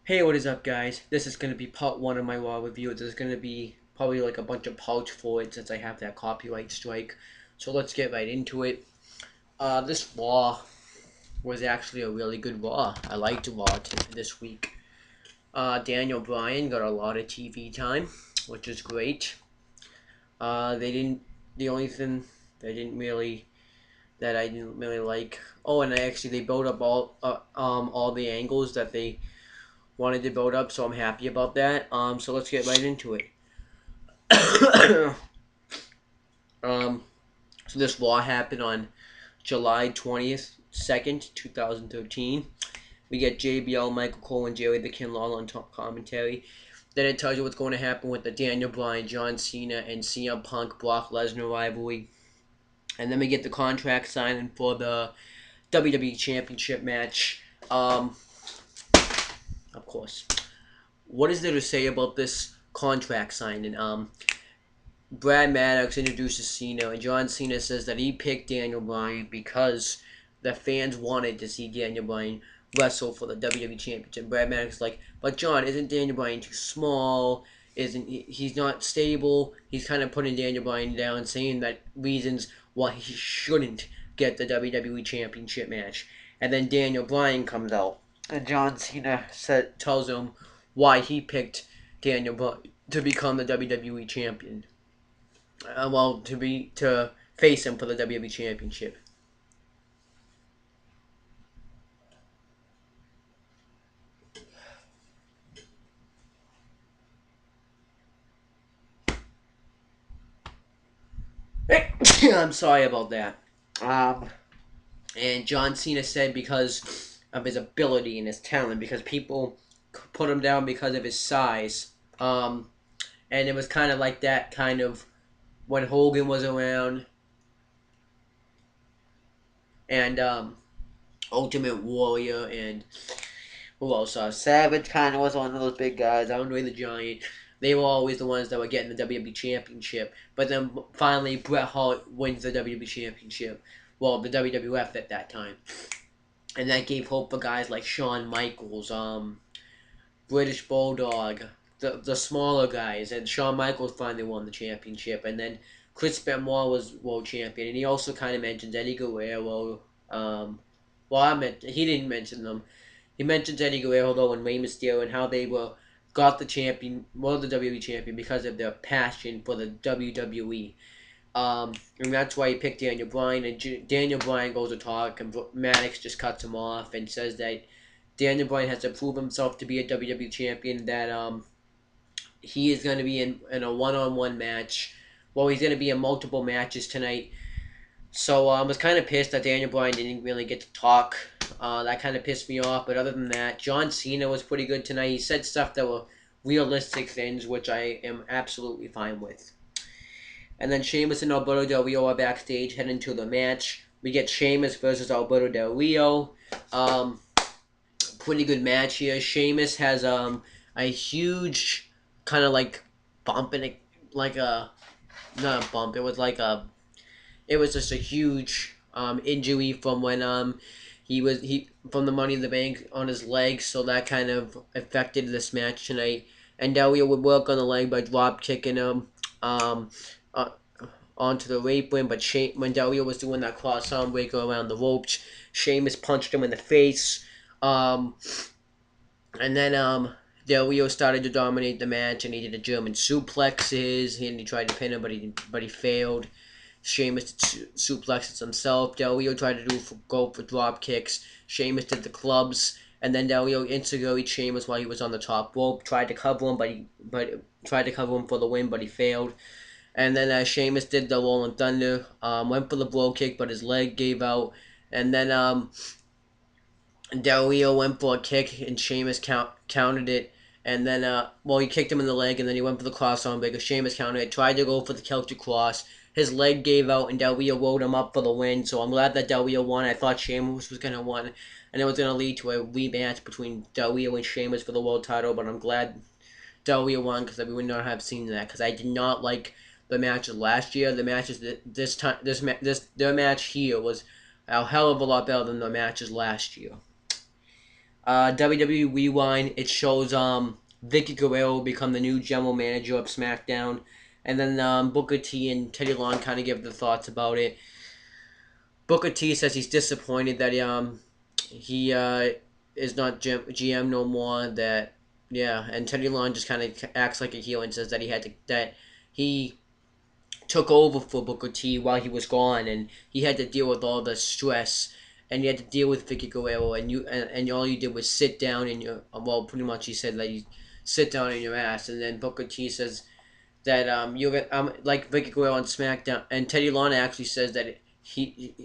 Hey, what is up, guys? This is going to be part one of my RAW review. There's going to be probably like a bunch of parts for it since I have that copyright strike. So let's get right into it. This RAW was actually a really good RAW. I liked RAW this week. Daniel Bryan got a lot of TV time, which is great. They didn't. The only thing they didn't really that I didn't really like. Oh, and they built up all the angles that they wanted to build up, so I'm happy about that. So let's get right into it. um, so this Raw happened on July 20th, 2nd, 2013. We get JBL, Michael Cole, and Jerry the King Lawler on top commentary. Then it tells you what's going to happen with the Daniel Bryan, John Cena, and CM Punk Brock Lesnar rivalry. And then we get the contract signing for the WWE Championship match. Of course. What is there to say about this contract signing? Brad Maddox introduces Cena, and John Cena says that he picked Daniel Bryan because the fans wanted to see Daniel Bryan wrestle for the WWE Championship. Brad Maddox is like, but John, isn't Daniel Bryan too small? He's not stable? He's kind of putting Daniel Bryan down, saying that reasons why he shouldn't get the WWE Championship match. And then Daniel Bryan comes out, and John Cena tells him why he picked Daniel Bryan to become the WWE Champion. To face him for the WWE Championship. I'm sorry about that. And John Cena said because of his ability and his talent, because people put him down because of his size. And it was kind of like that kind of when Hogan was around and Ultimate Warrior and who else? Savage kind of was one of those big guys. Andre the Giant. They were always the ones that were getting the WWE Championship. But then finally, Bret Hart wins the WWE Championship. Well, the WWF at that time. And that gave hope for guys like Shawn Michaels, British Bulldog, the smaller guys. And Shawn Michaels finally won the championship. And then Chris Benoit was world champion. And he also kind of mentions Eddie Guerrero. He didn't mention them. He mentions Eddie Guerrero though and Rey Mysterio and how they got the WWE champion because of their passion for the WWE. And that's why he picked Daniel Bryan. And Daniel Bryan goes to talk, and Maddox just cuts him off and says that Daniel Bryan has to prove himself to be a WWE champion. That he is going to be in a one-on-one match. Well, he's going to be in multiple matches tonight. So I was kind of pissed that Daniel Bryan didn't really get to talk. That kind of pissed me off. But other than that, John Cena was pretty good tonight. He said stuff that were realistic things, which I am absolutely fine with. And then Sheamus and Alberto Del Rio are backstage heading to the match. We get Sheamus versus Alberto Del Rio. Pretty good match here. Sheamus has a huge kind of like bump in it, like a not a bump. It was just a huge injury from when he from the Money in the Bank on his leg, so that kind of affected this match tonight. And Del Rio would work on the leg by drop kicking him uh, onto the apron, but when Del Rio was doing that cross arm breaker around the ropes, Sheamus punched him in the face. And then Del Rio started to dominate the match, and he did the German suplexes, and he tried to pin him, but he failed. Sheamus did suplexes himself. Del Rio tried to go for drop kicks. Sheamus did the clubs, and then Del Rio instantly Sheamus while he was on the top rope. Tried to cover him, but tried to cover him for the win, but he failed. And then Sheamus did the Rolling Thunder. Went for the blow kick, but his leg gave out. And then Del Rio went for a kick, and Sheamus countered it. And then, he kicked him in the leg, and then he went for the cross-arm breaker. Sheamus countered it, tried to go for the Celtic cross. His leg gave out, and Del Rio rolled him up for the win. So I'm glad that Del Rio won. I thought Sheamus was going to win, and it was going to lead to a rematch between Del Rio and Sheamus for the world title. But I'm glad Del Rio won because we would not have seen that. Because I did not like the matches last year. The matches their match here was a hell of a lot better than the matches last year. WWE Rewind, it shows Vicky Guerrero become the new general manager of SmackDown, and then Booker T and Teddy Long kind of give their thoughts about it. Booker T says he's disappointed that he is not GM no more. That yeah, and Teddy Long just kind of acts like a heel and says that he took over for Booker T while he was gone, and he had to deal with all the stress, and you had to deal with Vicky Guerrero, and all you did was sit down in your pretty much he said that you sit down in your ass, and then Booker T says that you're gonna like Vicky Guerrero on SmackDown, and Teddy Long actually says that she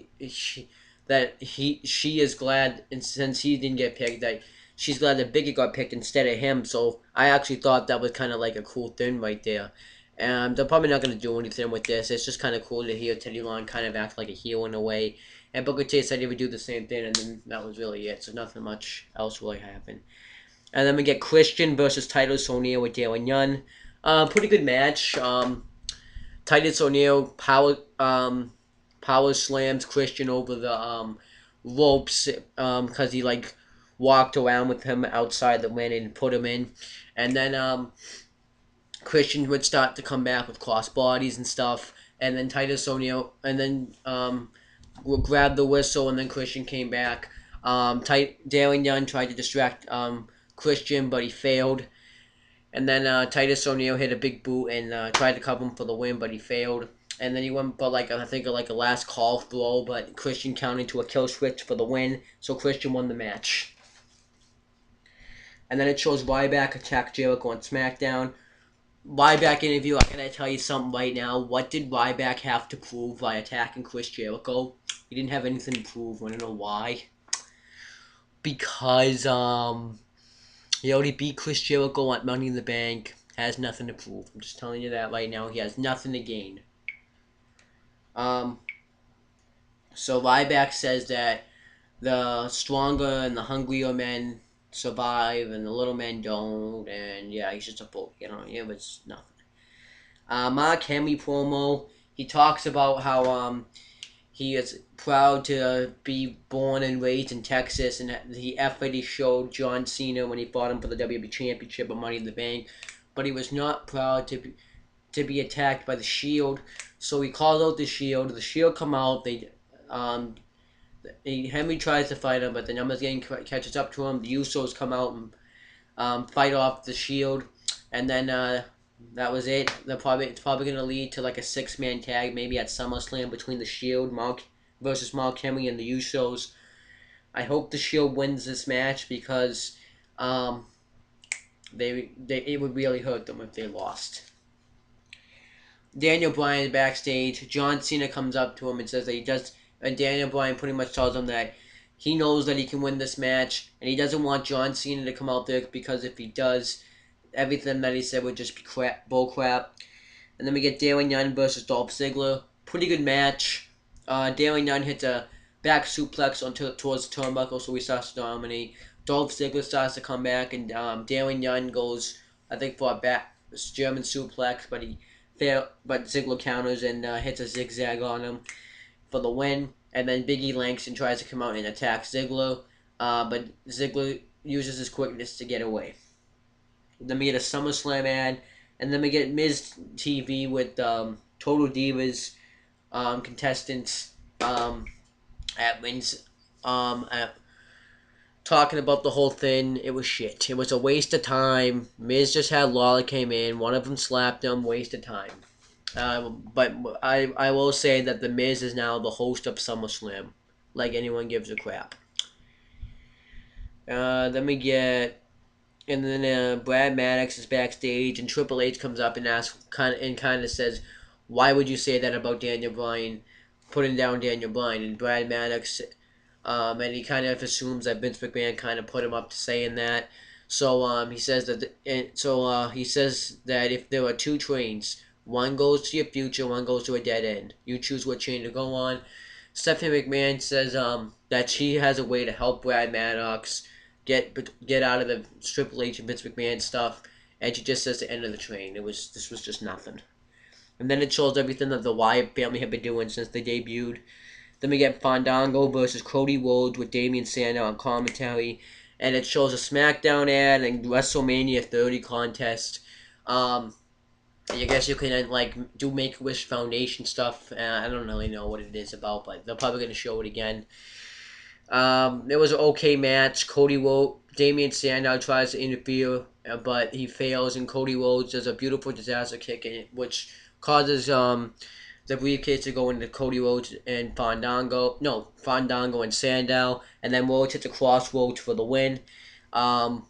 is glad, and since he didn't get picked, that she's glad that Biggie got picked instead of him. So I actually thought that was kind of like a cool thing right there. They're probably not going to do anything with this. It's just kind of cool to hear Teddy Long kind of act like a heel in a way. And Booker T said he would do the same thing, and then that was really it. So nothing much else really happened. And then we get Christian versus Titus O'Neil with Dalen Young. Pretty good match. Titus O'Neil power slams Christian over the ropes because he like walked around with him outside the ring and put him in. And then Christian would start to come back with cross bodies and stuff. And then Titus O'Neil, and then would grab the whistle, and then Christian came back. Dalen Young tried to distract Christian, but he failed. And then Titus O'Neil hit a big boot and tried to cover him for the win, but he failed. And then he went for like I think like a last call throw, but Christian counted to a kill switch for the win, so Christian won the match. And then it shows Ryback attack Jericho on SmackDown. Ryback interview, I'm going to tell you something right now. What did Ryback have to prove by attacking Chris Jericho? He didn't have anything to prove. Want to know why? Because he already beat Chris Jericho at Money in the Bank. Has nothing to prove. I'm just telling you that right now. He has nothing to gain. So Ryback says that the stronger and the hungrier men survive and the little men don't, and yeah, he's just a bull. You know, it was nothing. Mark Henry promo. He talks about how he is proud to be born and raised in Texas, and the effort he showed John Cena when he fought him for the WWE Championship or Money in the Bank, but he was not proud to be attacked by the Shield. So he calls out the Shield. The Shield come out. Henry tries to fight him, but the Numbers Gang catches up to him. The Usos come out and fight off the Shield, and then that was it. It's probably going to lead to like a 6-man tag, maybe at SummerSlam between the Shield, versus Mark Henry and the Usos. I hope the Shield wins this match because it would really hurt them if they lost. Daniel Bryan backstage. John Cena comes up to him and says that he does. And Daniel Bryan pretty much tells him that he knows that he can win this match, and he doesn't want John Cena to come out there because if he does, everything that he said would just be bull crap. And then we get Dalen Young versus Dolph Ziggler. Pretty good match. Dalen Young hits a back suplex towards the turnbuckle, so he starts to dominate. Dolph Ziggler starts to come back, and Dalen Young goes, I think, for a back German suplex, but Ziggler counters and hits a zigzag on him for the win. And then Big E Langston tries to come out and attack Ziggler, but Ziggler uses his quickness to get away. Then we get a SummerSlam ad, and then we get Miz TV with Total Divas contestants at wins talking about the whole thing. It was shit. It was a waste of time. Miz just had Lawler came in. One of them slapped him. Waste of time. But I will say that The Miz is now the host of SummerSlam. Like anyone gives a crap. Then we get... And then Brad Maddox is backstage, and Triple H comes up and kind of says, "Why would you say that about Daniel Bryan, putting down Daniel Bryan?" And Brad Maddox, and he kind of assumes that Vince McMahon kind of put him up to saying that. So he says that, he says that if there are two trains, one goes to your future, one goes to a dead end. You choose what train to go on. Stephanie McMahon says that she has a way to help Brad Maddox get out of the Triple H and Vince McMahon stuff, and she just says the end of the train. This was just nothing. And then it shows everything that the Wyatt family have been doing since they debuted. Then we get Fandango versus Cody Rhodes with Damian Sandow on commentary, and it shows a SmackDown ad and WrestleMania 30 contest. I guess you can like do Make a Wish Foundation stuff. I don't really know what it is about, but they're probably gonna show it again. It was an okay match. Damian Sandow tries to interfere, but he fails, and Cody Rhodes does a beautiful disaster kick, which causes the briefcase to go into Cody Rhodes and Fandango and Sandow, and then Rhodes hits a crossroads for the win. Um,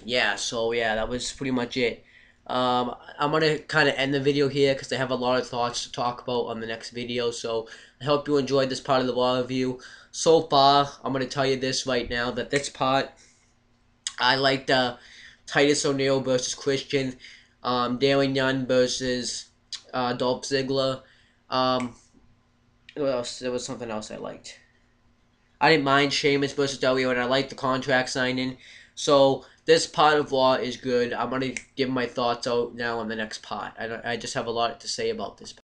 yeah, so yeah, that was pretty much it. I'm gonna kind of end the video here because I have a lot of thoughts to talk about on the next video. So I hope you enjoyed this part of the Raw review. So far, I'm gonna tell you this right now that this part I liked Titus O'Neil versus Christian, Darren Young versus Dolph Ziggler. Um, what else? There was something else I liked. I didn't mind Sheamus versus W, and I liked the contract signing. So this part of Raw is good. I'm gonna give my thoughts out now on the next part. I just have a lot to say about this part.